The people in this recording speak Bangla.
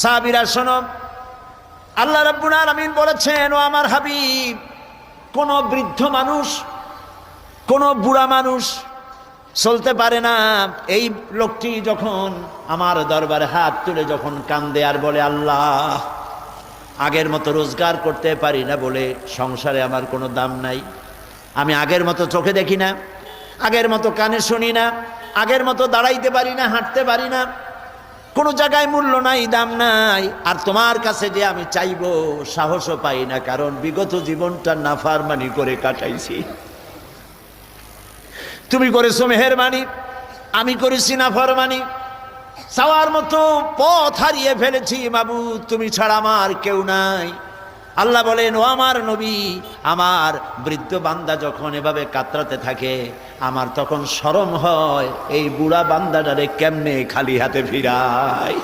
সাহাবীরা শোনো, আল্লাহ রাব্বুল আলামিন বলেছেন, ও আমার হাবিব, কোন বৃদ্ধ মানুষ, কোন বুড়া মানুষ চলতে পারে না। এই লোকটি যখন আমার দরবারে হাত তুলে যখন কান্দে আর বলে, আল্লাহ, আগের মতো রোজগার করতে পারি না বলে সংসারে আমার কোনো দাম নাই, আমি আগের মতো চোখে দেখি না, আগের মতো কানে শুনি না, আগের মতো দাঁড়াইতে পারি না, হাঁটতে পারি না, কোনো জায়গায় মূল্য নাই, দাম নাই, আর তোমার কাছে যে আমি চাইবো সাহসও পাই না, কারণ বিগত জীবনটা নাফরমানি করে কাটাইছি। তুমি করেছো মেহেরবানি, আমি করেছি নাফরমানি, চাওয়ার মতো পথ হারিয়ে ফেলেছি মাবুদ, তুমি ছাড়া আমার কেউ নাই। আল্লাহ বলেন, ও আমার নবী, আমার বৃদ্ধ বান্দা যখন এভাবে কাতরাতে থাকে, আমার তখন শরম হয় এই বুড়া বান্দাটারে কেমনে খালি হাতে ফিরায়।